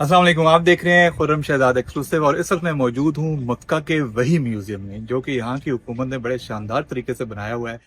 अस्सलाम वालेकुम। आप देख रहे हैं खुर्रम शहजाद एक्सक्लूसिव और इस वक्त मैं मौजूद हूँ मक्का के वही म्यूजियम में जो कि यहाँ की हुकूमत ने बड़े शानदार तरीके से बनाया हुआ है।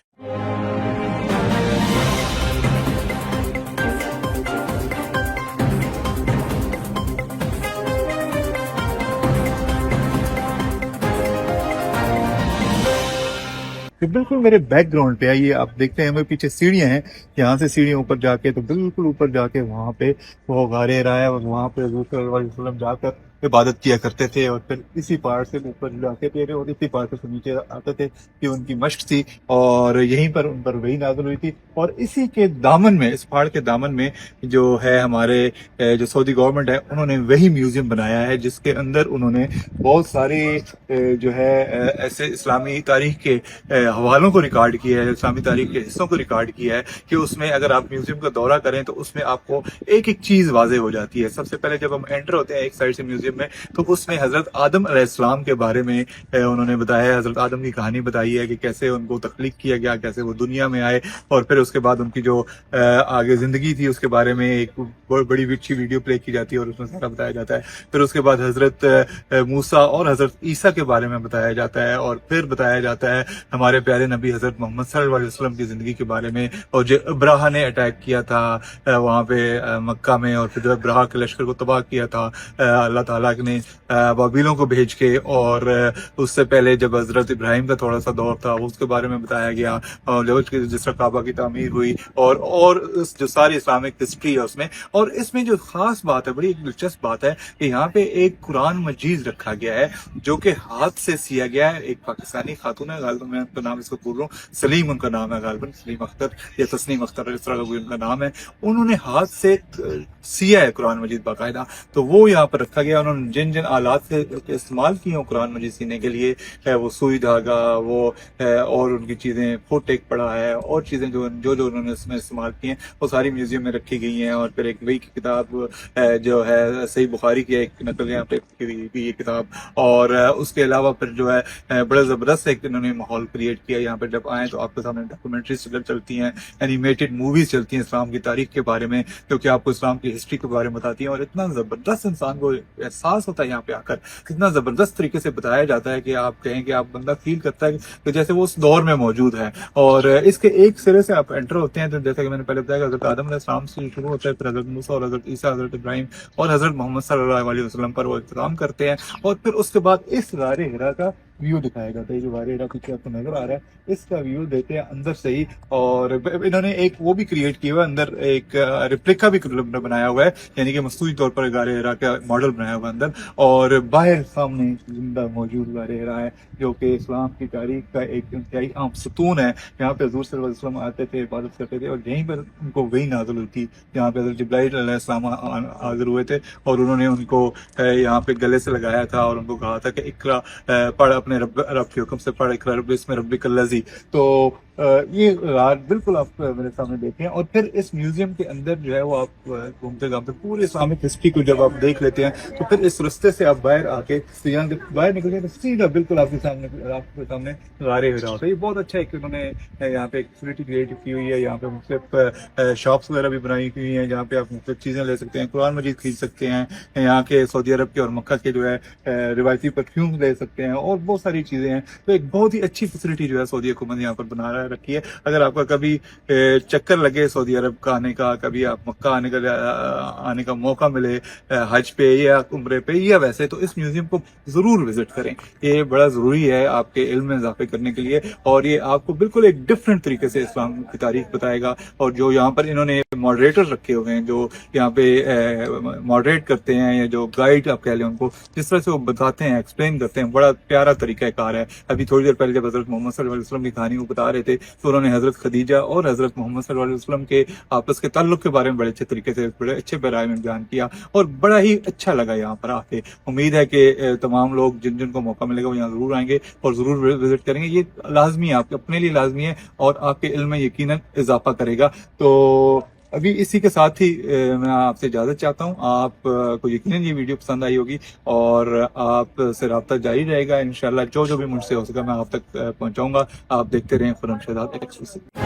ये बिल्कुल मेरे बैकग्राउंड पे है, ये आप देखते हैं मेरे पीछे सीढ़ियां हैं। यहाँ से सीढ़ियां ऊपर जाके तो बिल्कुल ऊपर जाके वहाँ पे वो गारे रहा है और वहाँ पे हज़रत सल्लल्लाहु अलैहि वसल्लम जाकर इबादत किया करते थे और फिर इसी पहाड़ से ऊपर जाके थे और इसी पहाड़ से नीचे आते थे कि उनकी मश्क थी और यहीं पर उन पर वही नाज़िल हुई थी। और इसी के दामन में, इस पहाड़ के दामन में जो है हमारे जो सऊदी गवर्नमेंट है उन्होंने वही म्यूजियम बनाया है जिसके अंदर उन्होंने बहुत सारे जो है ऐसे इस्लामी तारीख के हवालों को रिकॉर्ड किया है, इस्लामी तारीख के हिस्सों को रिकॉर्ड किया है कि उसमें अगर आप म्यूजियम का दौरा करें तो उसमें आपको एक एक चीज वाज़ेह हो जाती है। सबसे पहले जब हम एंटर होते हैं एक साइड से म्यूजियम में तो उसमें हजरत आदम अलैहिस्सलाम के बारे में उन्होंने बताया है, हजरत आदम की कहानी बताई है कि कैसे उनको तख्लीक किया गया, कैसे वो दुनिया में आए और फिर उसके बाद उनकी जो आगे जिंदगी थी उसके बारे में एक बड़ी अच्छी वीडियो प्ले की जाती है और उसमें सारा बताया जाता है। फिर उसके बाद हजरत मूसा और हजरत ईसा के बारे में बताया जाता है और फिर बताया जाता है हमारे प्यारे नबी हजरत मोहम्मद सल्लल्लाहु अलैहि वसल्लम की जिंदगी के बारे में और जो अब्राहा ने अटैक किया था वहाँ पे मक्का में और फिर जो अब्राहा के लश्कर को तबाह किया था अल्लाह ताला ने बाबीलों को भेज के और उससे पहले जब हजरत इब्राहिम का थोड़ा सा दौर था उसके बारे में बताया गया और जिस तरह काबा की तामीर हुई और जो सारी इस्लामिक हिस्ट्री है उसमें। और इसमें जो खास बात है, बड़ी एक दिलचस्प बात है कि यहाँ पे एक कुरान मजीद रखा गया है जो कि हाथ से सिया गया है। एक पाकिस्तानी खातून है, गालिबन मैं उनका नाम इसको बोल रहा हूँ, सलीम उनका नाम है, गालिबन सलीम अख्तर या तस्नीम अख्तर इस तरह का कोई उनका नाम है। उन्होंने हाथ से सिया है कुरान मजीद बाकायदा, तो वो यहाँ पर रखा गया। उन्होंने जिन जिन आलात से इस्तेमाल किए कुरान मजीद सीने के लिए है वो सुई धागा वो और उनकी चीज़ें फुट एक पड़ा है और चीज़ें जो जो जो उन्होंने इसमें इस्तेमाल की हैं वो सारी म्यूजियम में रखी गई हैं। और फिर एक वही की किताब जो है सही बुखारी की एक नकल यहाँ पे ये किताब और उसके अलावा फिर जो है बड़ा ज़बरदस्त एक इन्होंने माहौल क्रिएट किया। यहाँ पर जब आएँ तो आपके सामने डॉक्यूमेंट्रीज चलती हैं, एनिमेटेड मूवीज़ चलती हैं इस्लाम की तारीख के बारे में क्योंकि आपको इस्लाम की हिस्ट्री के बारे में बताती हैं और इतना ज़बरदस्त इंसान को एहसास होता है यहाँ पे आकर, इतना ज़बरदस्त तरीके से बताया जाता है कि आप कहें कि आप बंदा फील करता है कि जैसे वो उस दौर में मौजूद है। और इसके एक सिरे से आप एंटर होते हैं तो जैसा कि मैंने पहले बताया हज़रत आदम अलैहिस्सलाम से शुरू होता है, फिर हज़रत मूसा और हज़रत ईसा, हज़रत इब्राहिम और हज़रत मोहम्मद सल्लल्लाहु अलैहि वसल्लम पर वो इख्तिताम करते हैं। और फिर उसके बाद इस गारे हिरा का व्यू दिखाया जाता है। जो गारे हिरा पीछे आपको नजर आ रहा है इसका व्यू देते हैं अंदर से ही। और इन्होंने एक वो भी क्रिएट किया हुआ है, अंदर एक रिप्लिका भी बनाया हुआ है, यानी कि मस्तूरी तौर पर गारे हिरा का मॉडल बनाया हुआ है अंदर और बाहर सामने जिंदा मौजूद गारे हिरा है जो कि इस्लाम की तारीख का एक इंतहाई अहम सतून है। यहाँ पे हुज़ूर सल्लल्लाहु अलैहि वसल्लम आते थे, इबादत करते थे और यहीं पर उनको वही नाज़िल हुई थी। यहाँ पे हज़रत जिब्राइल अलैहिस्सलाम हाज़िर हुए थे और उन्होंने उनको यहाँ पे गले से लगाया था और उनको कहा था कि इकरा पढ़, अपने रब के हुक्म से पढ़, इकरा इसमें रब्बिकल लज़ी। तो ये गार बिल्कुल आप मेरे सामने देखें। और फिर इस म्यूजियम के अंदर जो है वो आप घूमते घामते पूरी इस्लामिक हिस्ट्री को जब आप देख लेते हैं तो फिर इस रास्ते से आप बाहर आके तो यहाँ बाहर निकल गए तो सीधा बिल्कुल आपके सामने गारे हिरा होता है। ये बहुत अच्छा है कि उन्होंने यहाँ पे एक फैसिलिटी क्रिएट की हुई है। यहाँ पे मुख्तलिफ शॉप्स वगैरह भी बनाई हुई हैं जहाँ पे आप मुख्तलिफ चीज़ें ले सकते हैं, कुरान मजीद खरीद सकते हैं, यहाँ के सऊदी अरब के और मक्का के जो है रिवायती परफ्यूम ले सकते हैं और बहुत सारी चीज़ें हैं। तो एक बहुत ही अच्छी फैसिलिटी जो है सऊदी हुकूमत यहाँ पर बना रखी है। अगर आपका कभी चक्कर लगे सऊदी अरब का आने का, कभी आप मक्का आने का मौका मिले हज पे या उम्रे पे या वैसे, तो इस म्यूजियम को जरूर विजिट करें। ये बड़ा जरूरी है आपके इल्म में इजाफे करने के लिए और ये आपको बिल्कुल एक डिफरेंट तरीके से इस्लाम की तारीख बताएगा। और जो यहाँ पर इन्होंने मॉडरेटर रखे हुए हैं जो यहाँ पे मॉडरेट करते हैं या जो गाइड आप कह लें उनको, जिस तरह से वो बताते हैं, एक्सप्लेन करते हैं, बड़ा प्यारा तरीका कार है। अभी थोड़ी देर पहले जब हजरत मोहम्मद सल्लल्लाहु अलैहि वसल्लम की कहानी वो बता रहे थे तो उन्होंने हजरत खदीजा और हजरत मोहम्मद सल्लल्लाहु अलैहि वसल्लम के आपस के ताल्लुक के बारे में बड़े अच्छे तरीके से, बड़े अच्छे पैराए में बयान किया और बड़ा ही अच्छा लगा यहाँ पर आके। उम्मीद है कि तमाम लोग जिन जिनको मौका मिलेगा वो यहाँ जरूर आएंगे और जरूर विजिट करेंगे। ये लाजमी है, आपके अपने लिए लाजमी है और आपके इल्म में यकीनन इजाफा करेगा। तो अभी इसी के साथ ही मैं आपसे इजाज़त चाहता हूँ। आप को यकीनन ये वीडियो पसंद आई होगी और आप से रब्ता जारी रहेगा इंशाल्लाह। जो जो भी मुझसे हो सका मैं आप तक पहुँचाऊँगा। आप देखते रहें खुर्रम शहजाद एक्सक्लूसिव।